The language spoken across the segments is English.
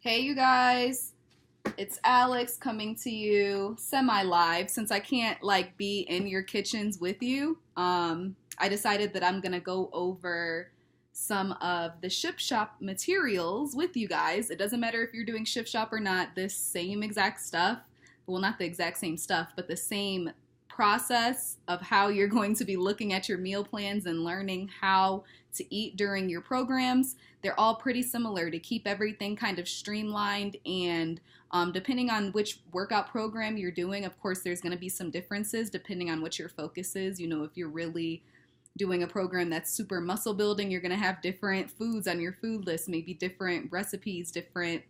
Hey, you guys, it's Alex coming to you semi-live since I can't be in your kitchens with you. I decided that I'm gonna go over some of the Ship Shop materials with you guys. It doesn't matter if you're doing Ship Shop or not, this same exact stuff, well, not the exact same stuff, but the same process of how you're going to be looking at your meal plans and learning how to eat during your programs. They're all pretty similar to keep everything kind of streamlined, and depending on which workout program you're doing, of course, there's going to be some differences depending on what your focus is. You know, if you're really doing a program that's super muscle building, you're going to have different foods on your food list, maybe different recipes, different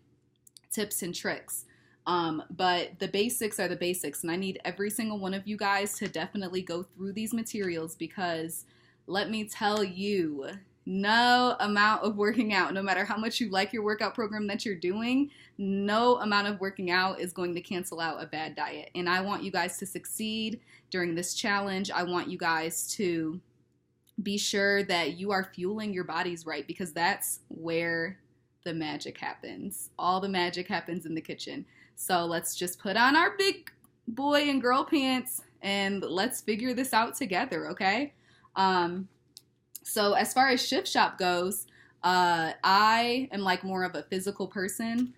tips and tricks. But the basics are the basics, and I need every single one of you guys to definitely go through these materials because let me tell you, no amount of working out, no matter how much you like your workout program that you're doing, no amount of working out is going to cancel out a bad diet. And I want you guys to succeed during this challenge. I want you guys to be sure that you are fueling your bodies right, because that's where the magic happens. All the magic happens in the kitchen. So let's just put on our big boy and girl pants and let's figure this out together, okay? So as far as Shift Shop goes, I am more of a physical person.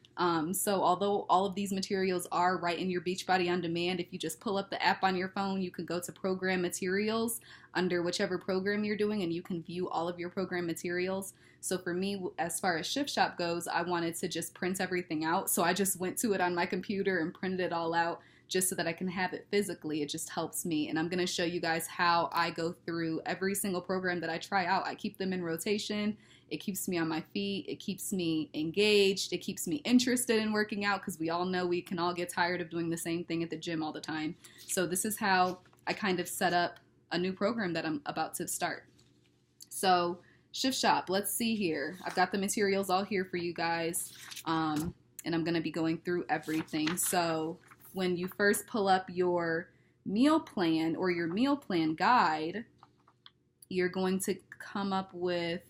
So although all of these materials are right in your Beachbody on demand, if you just pull up the app on your phone, you can go to program materials under whichever program you're doing and you can view all of your program materials. So for me, as far as Shift Shop goes, I wanted to just print everything out. So I just went to it on my computer and printed it all out just so that I can have it physically. It just helps me. And I'm going to show you guys how I go through every single program that I try out. I keep them in rotation. It keeps me on my feet. It keeps me engaged. It keeps me interested in working out because we all know we can all get tired of doing the same thing at the gym all the time. So this is how I kind of set up a new program that I'm about to start. So Shift Shop, let's see here. I've got the materials all here for you guys, and I'm going to be going through everything. So when you first pull up your meal plan or your meal plan guide, you're going to come up with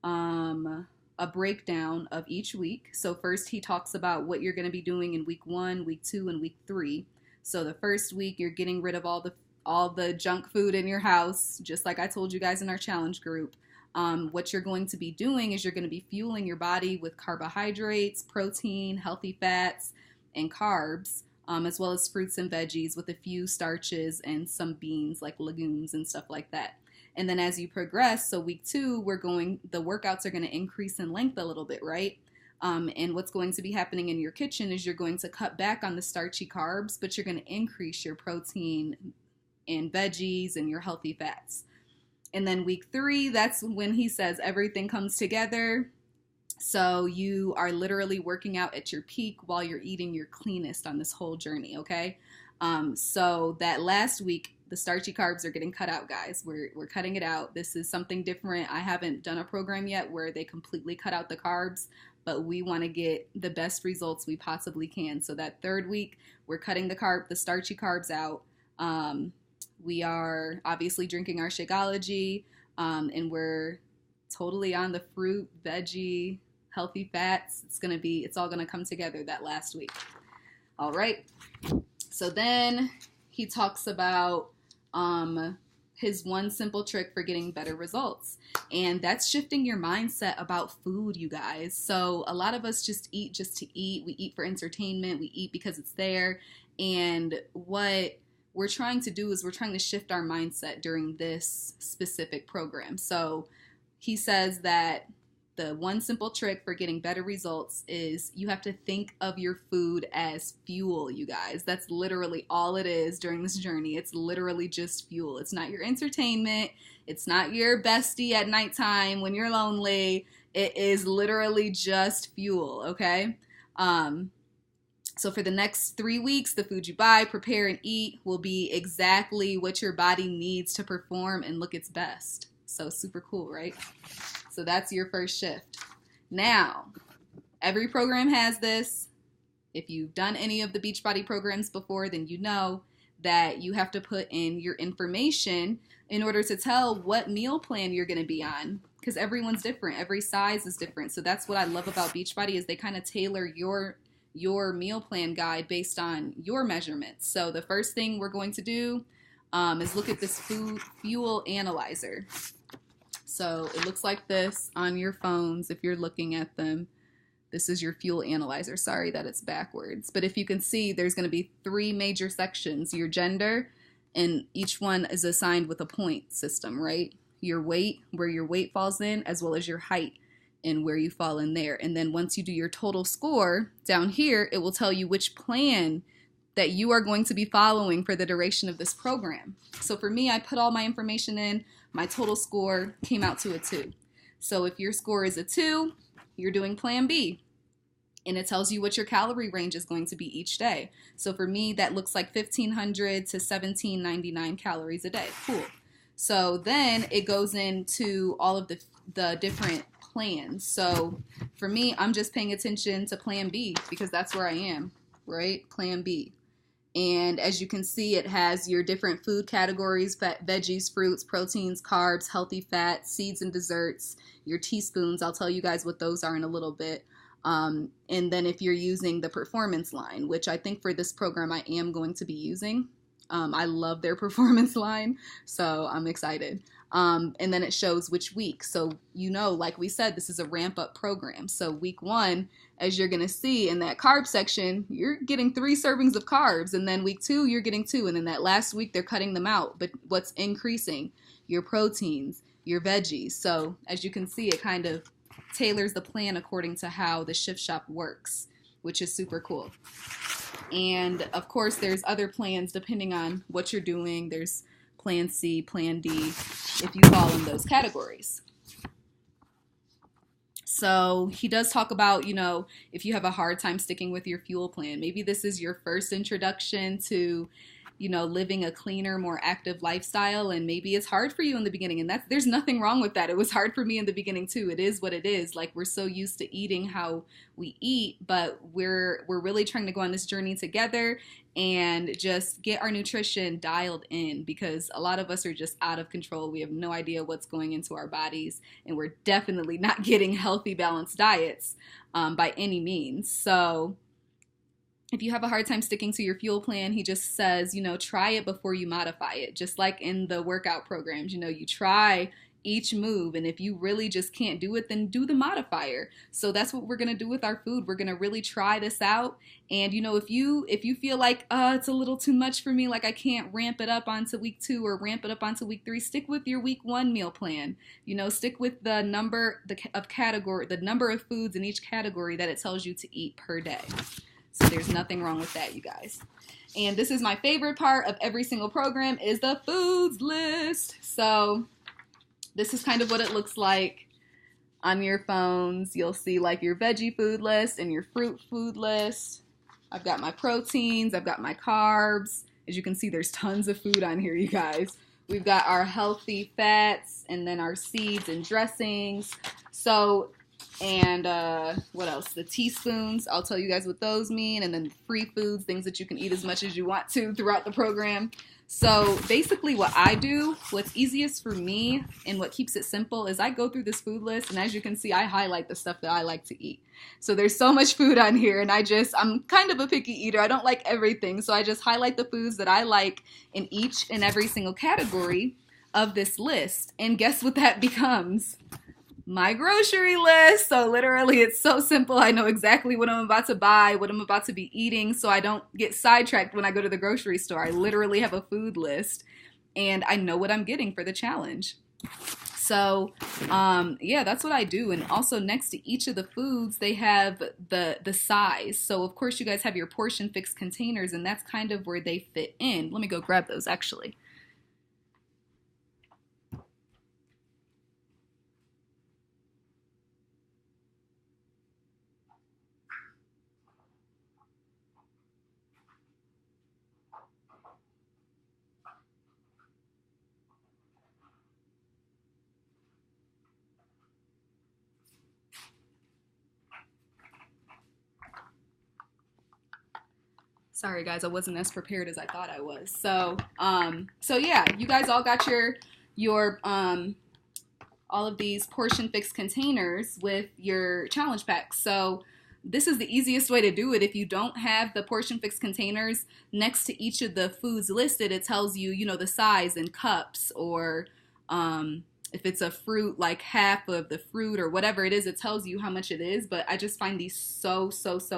a breakdown of each week. So first he talks about what you're going to be doing in week 1, week 2, and week 3. So the first week you're getting rid of all the junk food in your house, just like I told you guys in our challenge group. What you're going to be doing is you're going to be fueling your body with carbohydrates, protein, healthy fats, and carbs, as well as fruits and veggies with a few starches and some beans like legumes and stuff like that. And then as you progress, so week 2, the workouts are going to increase in length a little bit, right? And what's going to be happening in your kitchen is you're going to cut back on the starchy carbs, but you're going to increase your protein and veggies and your healthy fats. And then week 3, that's when he says everything comes together. So you are literally working out at your peak while you're eating your cleanest on this whole journey, okay? So that last week, the starchy carbs are getting cut out, guys. We're cutting it out. This is something different. I haven't done a program yet where they completely cut out the carbs, but we want to get the best results we possibly can. So that 3rd week, we're cutting the starchy carbs out. We are obviously drinking our Shakeology, and we're totally on the fruit, veggie, healthy fats. It's all gonna come together that last week. All right. So then he talks about his one simple trick for getting better results. And that's shifting your mindset about food, you guys. So a lot of us just eat just to eat. We eat for entertainment. We eat because it's there. And what we're trying to do is we're trying to shift our mindset during this specific program. So he says that the one simple trick for getting better results is you have to think of your food as fuel, you guys. That's literally all it is during this journey. It's literally just fuel. It's not your entertainment. It's not your bestie at nighttime when you're lonely. It is literally just fuel, okay? So for the next 3 weeks, the food you buy, prepare, and eat will be exactly what your body needs to perform and look its best. So super cool, right? So that's your first shift. Now, every program has this. If you've done any of the Beachbody programs before, then you know that you have to put in your information in order to tell what meal plan you're going to be on. because everyone's different. Every size is different. So that's what I love about Beachbody is they kind of tailor your meal plan guide based on your measurements. So the first thing we're going to do is look at this food fuel analyzer. So it looks like this on your phones if you're looking at them. This is your fuel analyzer. Sorry that it's backwards. But if you can see, there's going to be 3 major sections. Your gender, and each one is assigned with a point system, right? Your weight, where your weight falls in, as well as your height and where you fall in there. And then once you do your total score, down here, it will tell you which plan that you are going to be following for the duration of this program. So for me, I put all my information in. My total score came out to a 2. So if your score is a 2, you're doing plan B. And it tells you what your calorie range is going to be each day. So for me, that looks like 1,500 to 1,799 calories a day. Cool. So then it goes into all of the different plans. So for me, I'm just paying attention to plan B because that's where I am, right? Plan B. And as you can see, it has your different food categories: veggies, fruits, proteins, carbs, healthy fats, seeds and desserts, your teaspoons. I'll tell you guys what those are in a little bit. And then if you're using the performance line, which I think for this program I am going to be using. I love their performance line, so I'm excited. And then it shows which week. So, like we said, this is a ramp-up program. So week 1, as you're going to see in that carb section, you're getting 3 servings of carbs. And then week 2, you're getting 2. And then that last week, they're cutting them out. But what's increasing? Your proteins, your veggies. So as you can see, it kind of tailors the plan according to how the Shift Shop works, which is super cool. And of course, there's other plans depending on what you're doing. There's plan C, plan D, if you fall in those categories. So he does talk about, if you have a hard time sticking with your fuel plan, maybe this is your first introduction to, living a cleaner, more active lifestyle. And maybe it's hard for you in the beginning. And there's nothing wrong with that. It was hard for me in the beginning too. It is what it is. Like, we're so used to eating how we eat, but we're really trying to go on this journey together and just get our nutrition dialed in, because a lot of us are just out of control. We have no idea what's going into our bodies, and we're definitely not getting healthy, balanced diets by any means. So if you have a hard time sticking to your fuel plan, he just says, try it before you modify it. Just like in the workout programs, you try each move, and if you really just can't do it, then do the modifier. So that's what we're going to do with our food. We're going to really try this out. And if you feel like it's a little too much for me, like I can't ramp it up onto week 2 or ramp it up onto week 3, stick with your week 1 meal plan. Stick with the number of foods in each category that it tells you to eat per day. So there's nothing wrong with that, you guys. And this is my favorite part of every single program, is the foods list. So this is kind of what it looks like on your phones. You'll see like your veggie food list and your fruit food list. I've got my proteins, I've got my carbs. As you can see, there's tons of food on here, you guys. We've got our healthy fats, and then our seeds and dressings. So, and what else? The teaspoons, I'll tell you guys what those mean. And then free foods, things that you can eat as much as you want to throughout the program. So basically what I do, what's easiest for me and what keeps it simple, is I go through this food list, and as you can see, I highlight the stuff that I like to eat. So there's so much food on here, and I'm kind of a picky eater. I don't like everything. So I just highlight the foods that I like in each and every single category of this list. And guess what that becomes? My grocery list. So literally, it's so simple. I know exactly what I'm about to buy, what I'm about to be eating, so I don't get sidetracked when I go to the grocery store. I literally have a food list, and I know what I'm getting for the challenge. So yeah, that's what I do. And also next to each of the foods, they have the size. So of course you guys have your portion fixed containers, and that's kind of where they fit in. Let me go grab those actually. Sorry guys, I wasn't as prepared as I thought I was. So yeah, you guys all got your all of these portion fix containers with your challenge packs. So this is the easiest way to do it. If you don't have the portion fix containers, next to each of the foods listed, it tells you, you know, the size in cups, or if it's a fruit, like half of the fruit or whatever it is, it tells you how much it is. But I just find these so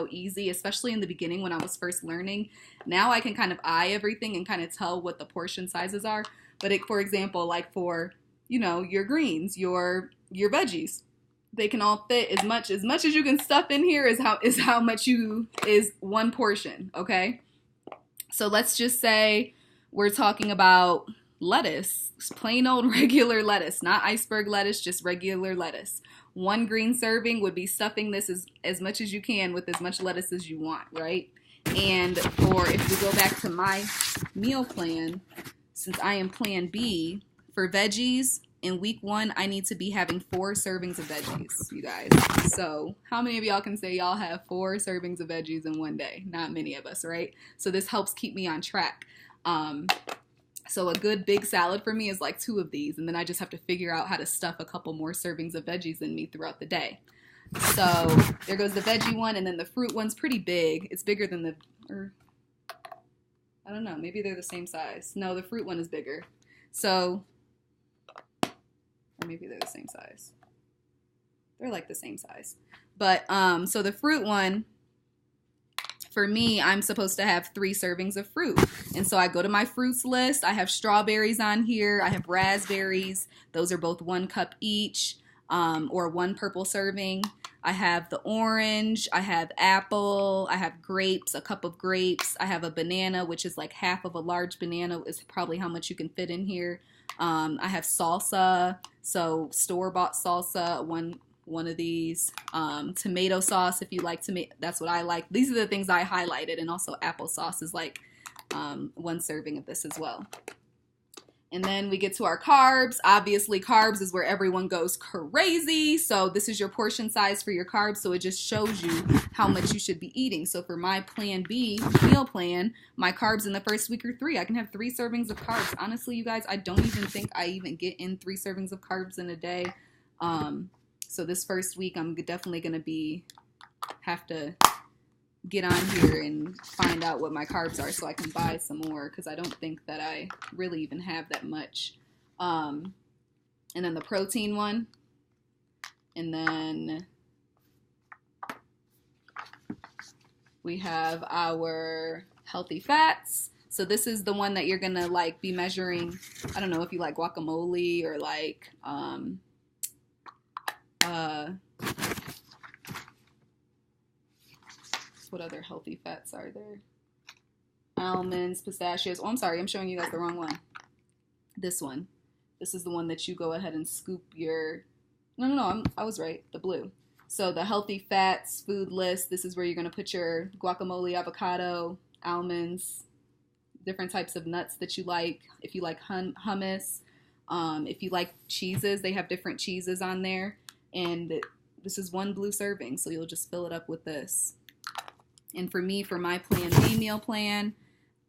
easy, especially in the beginning when I was first learning. Now I can kind of eye everything and kind of tell what the portion sizes are. But for example, like for, you know, your greens, your veggies, they can all fit as much as you can stuff in here is how much is one portion, okay? So let's just say we're talking about lettuce, plain old regular lettuce, not iceberg lettuce, just regular lettuce. One green serving would be stuffing this as much as you can with as much lettuce as you want, right? And if we go back to my meal plan, since I am plan B, for veggies, in week 1, I need to be having 4 servings of veggies, you guys. So how many of y'all can say y'all have 4 servings of veggies in one day? Not many of us, right? So this helps keep me on track. So a good big salad for me is like 2 of these, and then I just have to figure out how to stuff a couple more servings of veggies in me throughout the day. So there goes the veggie one, and then the fruit one's pretty big. It's bigger than I don't know, maybe they're the same size. No, the fruit one is bigger. So, or maybe they're the same size. They're like the same size. But, so the fruit one, for me, I'm supposed to have 3 servings of fruit. And so I go to my fruits list. I have strawberries on here. I have raspberries. Those are both 1 cup each, or 1 purple serving. I have the orange. I have apple. I have grapes, a cup of grapes. I have a banana, which is like half of a large banana is probably how much you can fit in here. I have salsa, so store-bought salsa, one of these, tomato sauce if you like tomato, that's what I like. These are the things I highlighted, and also applesauce is like 1 serving of this as well. And then we get to our carbs. Obviously, carbs is where everyone goes crazy. So this is your portion size for your carbs. So it just shows you how much you should be eating. So for my plan B meal plan, my carbs in the first week are 3. I can have 3 servings of carbs. Honestly, you guys, I don't even think I even get in 3 servings of carbs in a day. So this first week, I'm definitely going to have to get on here and find out what my carbs are so I can buy some more, because I don't think that I really even have that much. And then the protein one. And then we have our healthy fats. So this is the one that you're going to like be measuring. I don't know if you like guacamole or like what other healthy fats are there? Almonds, pistachios. Oh, I'm sorry. I'm showing you guys the wrong one. This one. This is the one that you go ahead and scoop your... No, I was right. The blue. So the healthy fats food list, this is where you're going to put your guacamole, avocado, almonds, different types of nuts that you like. If you like hummus, if you like cheeses, they have different cheeses on there. And this is 1 blue serving, so you'll just fill it up with this. And for me, for my plan B meal plan,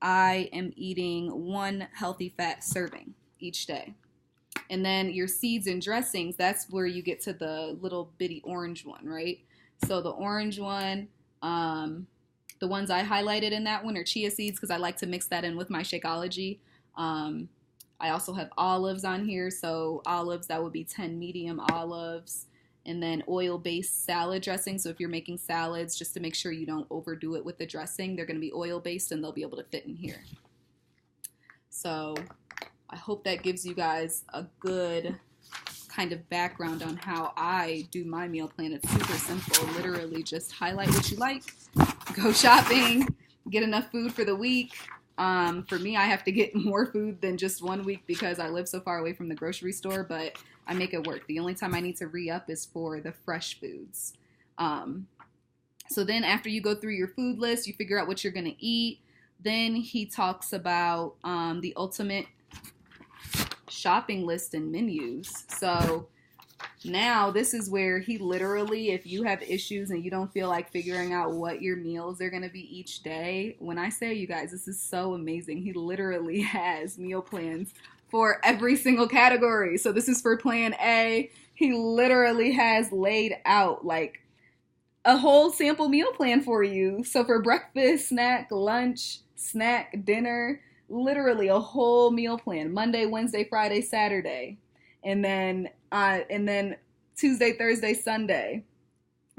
I am eating 1 healthy fat serving each day. And then your seeds and dressings, that's where you get to the little bitty orange one, right? So the orange one, the ones I highlighted in that one are chia seeds, because I like to mix that in with my Shakeology. I also have olives on here. So olives, that would be 10 medium olives. And then oil-based salad dressing. So if you're making salads, just to make sure you don't overdo it with the dressing, they're going to be oil-based and they'll be able to fit in here. So I hope that gives you guys a good kind of background on how I do my meal plan. It's super simple. Literally just highlight what you like, go shopping, get enough food for the week. For me, I have to get more food than just 1 week because I live so far away from the grocery store, but I make it work. The only time I need to re-up is for the fresh foods. So then after you go through your food list, you figure out what you're going to eat. Then he talks about the ultimate shopping list and menus. So now this is where he literally, if you have issues and you don't feel like figuring out what your meals are going to be each day, when I say, you guys, this is so amazing. He literally has meal plans for every single category. So this is for plan A. He literally has laid out like a whole sample meal plan for you. So for breakfast, snack, lunch, snack, dinner, literally a whole meal plan. Monday, Wednesday, Friday, Saturday. And then Tuesday, Thursday, Sunday.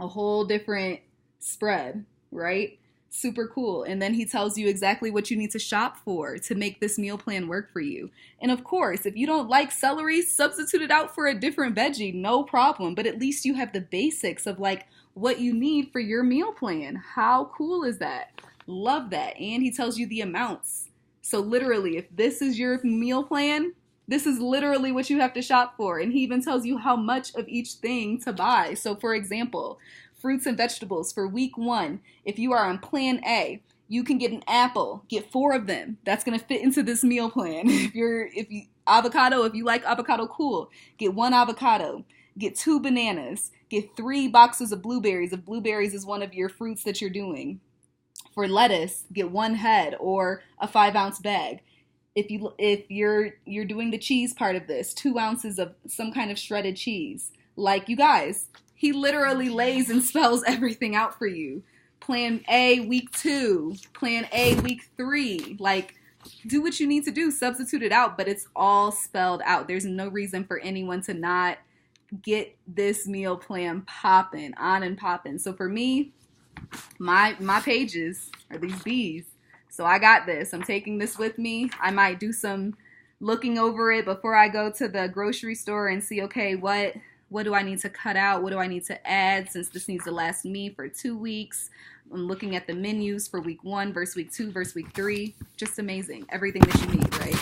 A whole different spread, right? Super cool. And then he tells you exactly what you need to shop for to make this meal plan work for you. And of course, if you don't like celery, substitute it out for a different veggie, no problem. But at least you have the basics of like what you need for your meal plan. How cool is that? Love that. And he tells you the amounts. So literally, if this is your meal plan, this is literally what you have to shop for. And he even tells you how much of each thing to buy. So for example, fruits and vegetables for week 1, if you are on plan A, you can get an apple, get 4 of them. That's going to fit into this meal plan. If you like avocado, cool. Get 1 avocado, get 2 bananas, get 3 boxes of blueberries if blueberries is one of your fruits that you're doing. For lettuce, get 1 head or a 5-ounce bag. If you're doing the cheese part of this, 2 ounces of some kind of shredded cheese. Like, you guys, he literally lays and spells everything out for you. Plan A week 2, plan A week 3. Like, do what you need to do, substitute it out, but it's all spelled out. There's no reason for anyone to not get this meal plan popping, on and popping. So for me, my pages are these B's. So I got this. I'm taking this with me. I might do some looking over it before I go to the grocery store and see, okay, what do I need to cut out? What do I need to add since this needs to last me for 2 weeks? I'm looking at the menus for week 1 versus week 2 versus week 3. Just amazing. Everything that you need, right?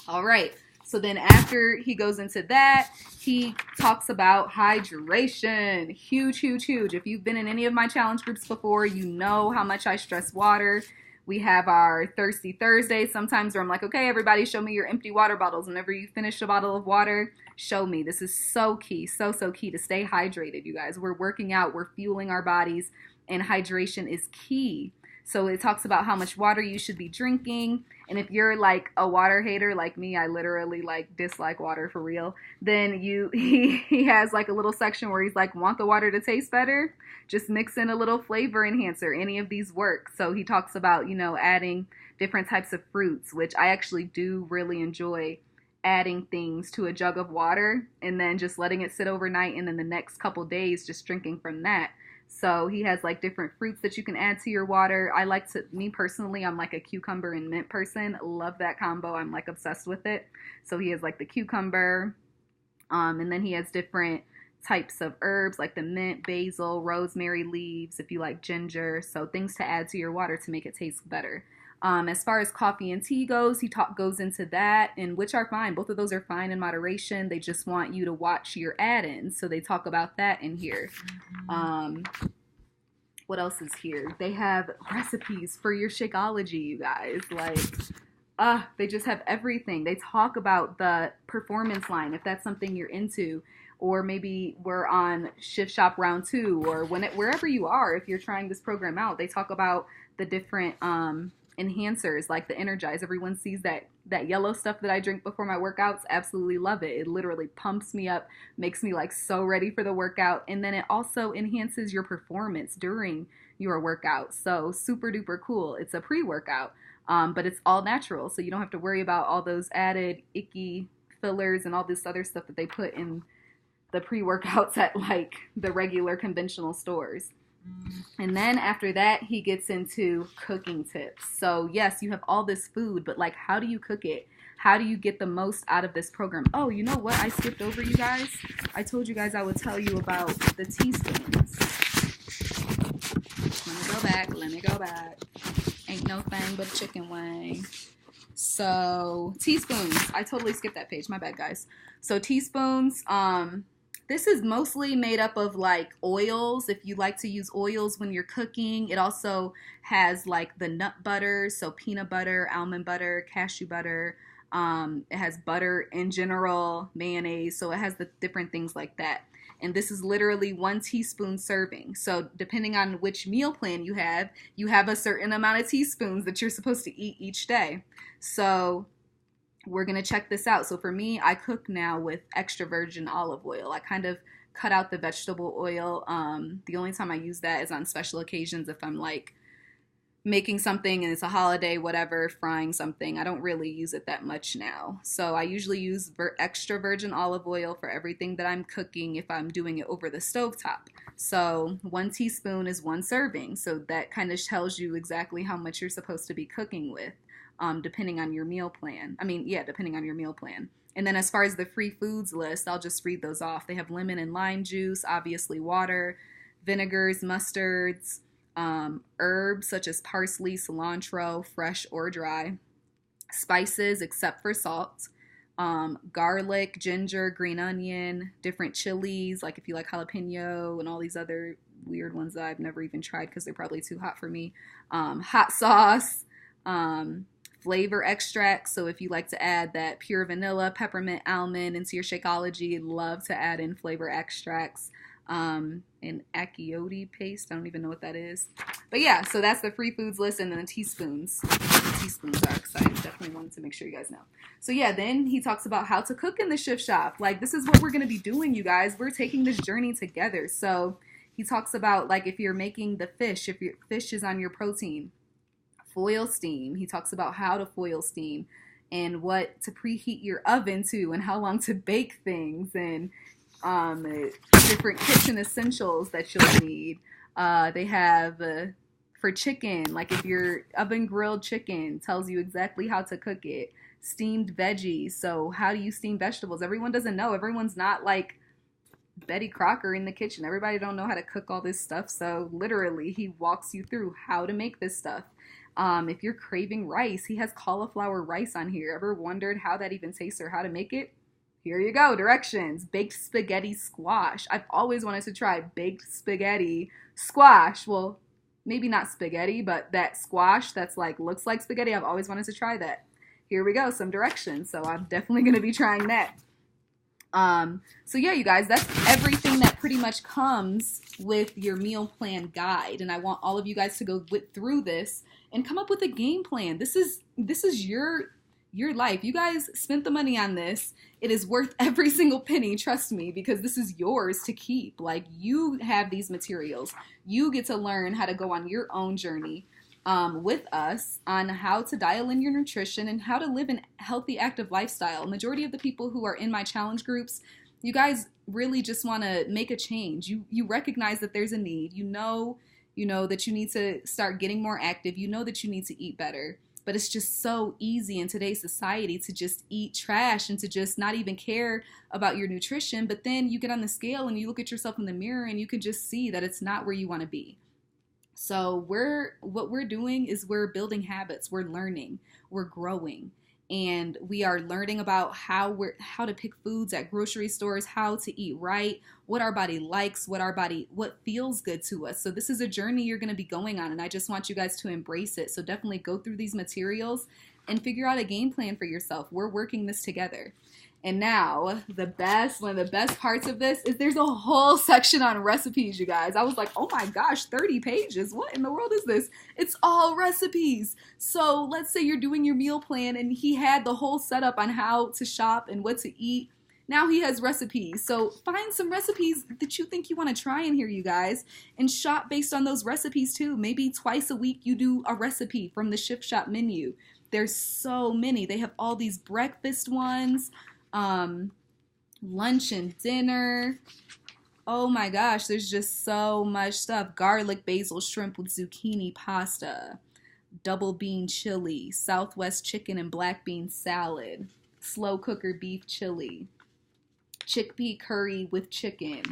All right. So then after he goes into that, he talks about hydration. Huge, huge, huge. If you've been in any of my challenge groups before, you know how much I stress water. We have our Thirsty Thursday sometimes where I'm like, okay, everybody show me your empty water bottles. Whenever you finish a bottle of water, show me. This is so key, so key to stay hydrated, you guys. We're working out, we're fueling our bodies, and hydration is key. So it talks about how much water you should be drinking. And if you're like a water hater like me, I literally like dislike water for real, then he has like a little section where he's like, want the water to taste better? Just mix in a little flavor enhancer. Any of these work. So he talks about, adding different types of fruits, which I actually do really enjoy, adding things to a jug of water and then just letting it sit overnight, and then the next couple days just drinking from that. So he has like different fruits that you can add to your water. Me personally, I'm like a cucumber and mint person. Love that combo. I'm like obsessed with it. So he has like the cucumber, and then he has different types of herbs like the mint, basil, rosemary leaves, if you like ginger. So things to add to your water to make it taste better. As far as coffee and tea goes, he goes into that, and which are fine. Both of those are fine in moderation. They just want you to watch your add-ins. So they talk about that in here. What else is here? They have recipes for your Shakeology, you guys. Like, they just have everything. They talk about the performance line, if that's something you're into. Or maybe we're on Shift Shop Round 2, or wherever you are, if you're trying this program out, they talk about the different enhancers like the Energize. Everyone sees that yellow stuff that I drink before my workouts. Absolutely love it. It literally pumps me up, makes me like so ready for the workout, and then it also enhances your performance during your workout. So super duper cool. It's a pre-workout, but it's all natural, so you don't have to worry about all those added icky fillers and all this other stuff that they put in the pre-workouts at like the regular conventional stores. And then after that, he gets into cooking tips. So yes, you have all this food, but like, how do you cook it? How do you get the most out of this program? Oh, you know what? I skipped over, you guys. I told you guys I would tell you about the teaspoons. Let me go back. Ain't no thing but a chicken wing. So teaspoons. I totally skipped that page. My bad, guys. So teaspoons, this is mostly made up of like oils, if you like to use oils when you're cooking. It also has like the nut butter, so peanut butter, almond butter, cashew butter. It has butter in general, mayonnaise, so it has the different things like that. And this is literally 1 teaspoon serving. So depending on which meal plan you have a certain amount of teaspoons that you're supposed to eat each day. So we're going to check this out. So for me, I cook now with extra virgin olive oil. I kind of cut out the vegetable oil. The only time I use that is on special occasions, if I'm like making something and it's a holiday, whatever, frying something. I don't really use it that much now. So I usually use extra virgin olive oil for everything that I'm cooking if I'm doing it over the stovetop. So 1 teaspoon is 1 serving. So that kind of tells you exactly how much you're supposed to be cooking with, depending on your meal plan. Depending on your meal plan. And then as far as the free foods list, I'll just read those off. They have lemon and lime juice, obviously water, vinegars, mustards, herbs such as parsley, cilantro, fresh or dry, spices except for salt, garlic, ginger, green onion, different chilies, like if you like jalapeno and all these other weird ones that I've never even tried because they're probably too hot for me, hot sauce, flavor extracts. So if you like to add that pure vanilla, peppermint, almond into your Shakeology, love to add in flavor extracts. And Shakeology paste. I don't even know what that is. But yeah, so that's the free foods list, and then the teaspoons. The teaspoons are exciting. Definitely wanted to make sure you guys know. So yeah, then he talks about how to cook in the shift shop. Like, this is what we're going to be doing, you guys. We're taking this journey together. So he talks about, like, if you're making the fish, if your fish is on your protein, foil steam. He talks about how to foil steam and what to preheat your oven to and how long to bake things, and different kitchen essentials that you'll need. They have for chicken, like if you're oven grilled chicken, tells you exactly how to cook it. Steamed veggies, so how do you steam vegetables? Everyone doesn't know. Everyone's not like Betty Crocker in the kitchen. Everybody don't know how to cook all this stuff. So literally, he walks you through how to make this stuff. If you're craving rice, he has cauliflower rice on here. Ever wondered how that even tastes or how to make it? Here you go, directions. Baked spaghetti squash. I've always wanted to try baked spaghetti squash. Well, maybe not spaghetti, but that squash that's like looks like spaghetti. I've always wanted to try that. Here we go, some directions. So I'm definitely going to be trying that. So yeah, you guys, that's everything that pretty much comes with your meal plan guide. And I want all of you guys to go through this and come up with a game plan. This is your life. You guys spent the money on this. It is worth every single penny, trust me, because this is yours to keep. Like, you have these materials. You get to learn how to go on your own journey with us on how to dial in your nutrition and how to live a healthy, active lifestyle. Majority of the people who are in my challenge groups, you guys really just want to make a change. You recognize that there's a need. You know that you need to start getting more active. You know that you need to eat better. But it's just so easy in today's society to just eat trash and to just not even care about your nutrition. But then you get on the scale and you look at yourself in the mirror and you can just see that it's not where you want to be. So what we're doing is we're building habits, we're learning, we're growing, and we are learning about how to pick foods at grocery stores, how to eat right, what our body likes, what feels good to us. So this is a journey you're going to be going on, and I just want you guys to embrace it. So definitely go through these materials and figure out a game plan for yourself. We're working this together. And now, one of the best parts of this is there's a whole section on recipes, you guys. I was like, oh my gosh, 30 pages. What in the world is this? It's all recipes. So let's say you're doing your meal plan and he had the whole setup on how to shop and what to eat. Now he has recipes. So find some recipes that you think you want to try in here, you guys, and shop based on those recipes too. Maybe twice a week you do a recipe from the Shift Shop menu. There's so many. They have all these breakfast ones. Lunch and dinner. Oh my gosh, there's just so much stuff. Garlic basil shrimp with zucchini pasta, double bean chili, Southwest chicken and black bean salad, slow cooker beef chili, chickpea curry with chicken.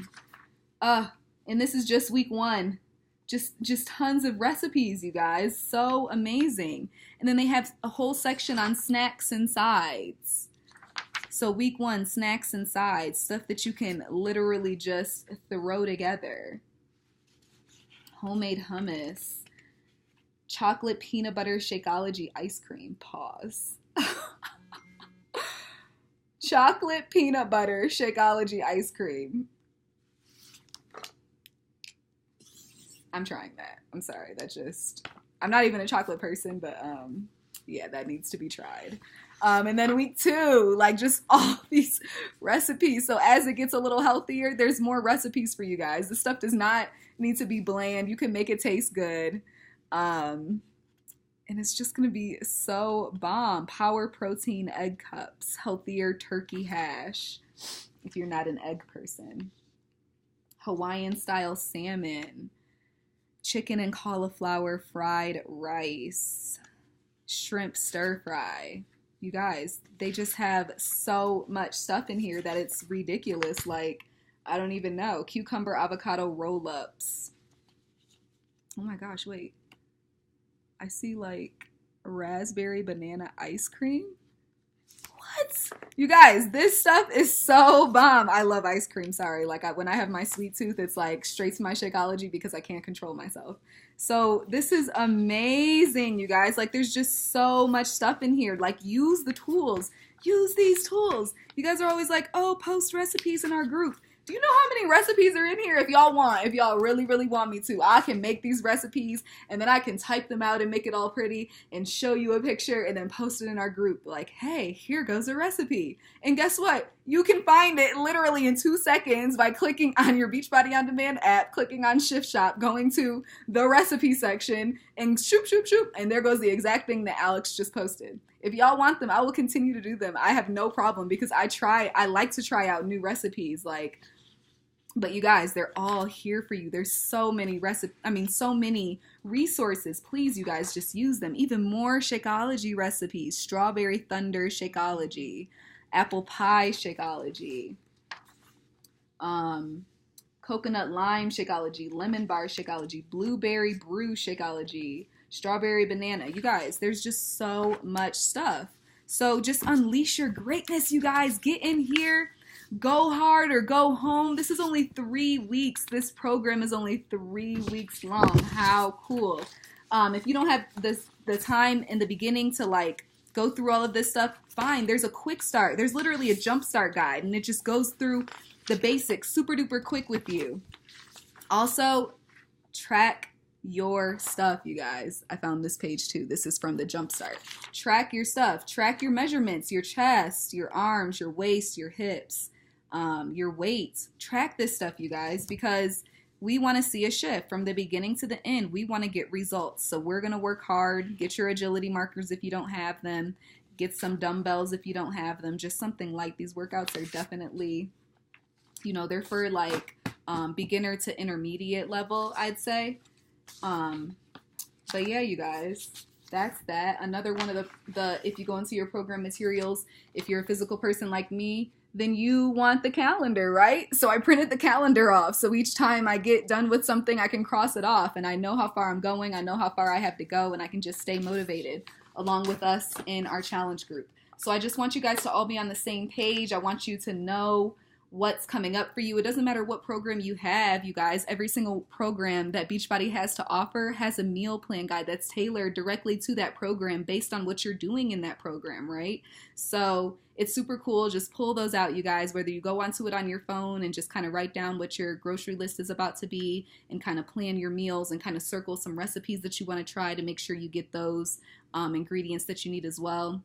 And this is just week 1. Just tons of recipes, you guys. So amazing. And then they have a whole section on snacks and sides. So week 1, snacks and sides, stuff that you can literally just throw together. Homemade hummus. Chocolate peanut butter Shakeology ice cream. Pause. Chocolate peanut butter Shakeology ice cream. I'm trying that. I'm sorry. I'm not even a chocolate person, but yeah, that needs to be tried. And then week 2, like just all these recipes. So as it gets a little healthier, there's more recipes for you guys. This stuff does not need to be bland. You can make it taste good. And it's just going to be so bomb. Power protein egg cups, healthier turkey hash if you're not an egg person. Hawaiian style salmon, chicken and cauliflower fried rice, shrimp stir fry. You guys, they just have so much stuff in here that it's ridiculous. Like, I don't even know. Cucumber avocado roll-ups. Oh my gosh, wait. I see like raspberry banana ice cream. What? You guys, this stuff is so bomb. I love ice cream, sorry. Like when I have my sweet tooth, it's like straight to my Shakeology because I can't control myself. So this is amazing, you guys. Like there's just so much stuff in here. Like use the tools. Use these tools. You guys are always like, oh, post recipes in our group. Do you know how many recipes are in here? If y'all really, really want me to, I can make these recipes and then I can type them out and make it all pretty and show you a picture and then post it in our group. Like, hey, here goes a recipe. And guess what? You can find it literally in 2 seconds by clicking on your Beachbody On Demand app, clicking on Shift Shop, going to the recipe section and shoop, shoop, shoop. And there goes the exact thing that Alex just posted. If y'all want them, I will continue to do them. I have no problem because I like to try out new recipes. Like, but you guys, they're all here for you. There's so many so many resources. Please, you guys, just use them. Even more Shakeology recipes. Strawberry Thunder Shakeology. Apple Pie Shakeology. Coconut Lime Shakeology. Lemon Bar Shakeology. Blueberry Brew Shakeology. Strawberry Banana. You guys, there's just so much stuff. So just unleash your greatness, you guys. Get in here. Go hard or go home. This is only 3 weeks. This program is only 3 weeks long. How cool. If you don't have the time in the beginning to like go through all of this stuff, fine. There's a quick start. There's literally a jump start guide and it just goes through the basics super duper quick with you. Also, track your stuff, you guys. I found this page too. This is from the Jumpstart. Track your stuff. Track your measurements, your chest, your arms, your waist, your hips, your weight. Track this stuff, you guys, because we want to see a shift from the beginning to the end. We want to get results. So we're going to work hard. Get your agility markers if you don't have them. Get some dumbbells if you don't have them. Just something light. These workouts are definitely, you know, they're for like beginner to intermediate level, I'd say. But yeah, you guys, that's that. Another one of the if you go into your program materials, if you're a physical person like me, then you want the calendar, right? So I printed the calendar off. So each time I get done with something, I can cross it off and I know how far I'm going. I know how far I have to go and I can just stay motivated along with us in our challenge group. So I just want you guys to all be on the same page. I want you to know what's coming up for you. It doesn't matter what program you have, you guys. Every single program that Beachbody has to offer has a meal plan guide that's tailored directly to that program based on what you're doing in that program, right? So it's super cool. Just pull those out, you guys, whether you go onto it on your phone and just kind of write down what your grocery list is about to be and kind of plan your meals and kind of circle some recipes that you want to try to make sure you get those ingredients that you need as well.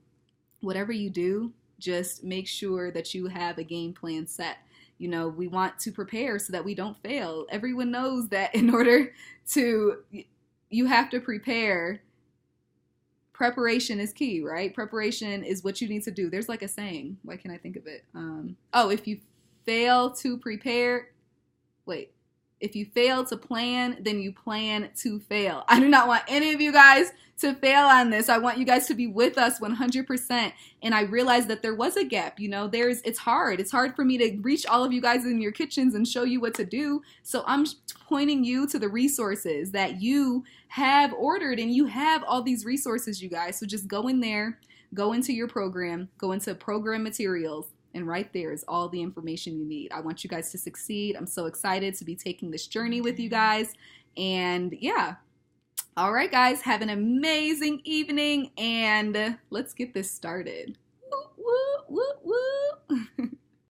Whatever you do, just make sure that you have a game plan set. You know, we want to prepare so that we don't fail. Everyone knows that in order to, you have to prepare. Preparation is key, right? Preparation is what you need to do. There's like a saying. Why can't I think of it? If you fail to prepare, if you fail to plan, then you plan to fail. I do not want any of you guys to fail on this. I want you guys to be with us 100%. And I realized that there was a gap. You know, it's hard. It's hard for me to reach all of you guys in your kitchens and show you what to do. So I'm pointing you to the resources that you have ordered, and you have all these resources, you guys. So just go in there, go into your program, go into program materials, and right there is all the information you need. I want you guys to succeed. I'm so excited to be taking this journey with you guys. And yeah. All right, guys, have an amazing evening and let's get this started. Woo, woo, woo, woo.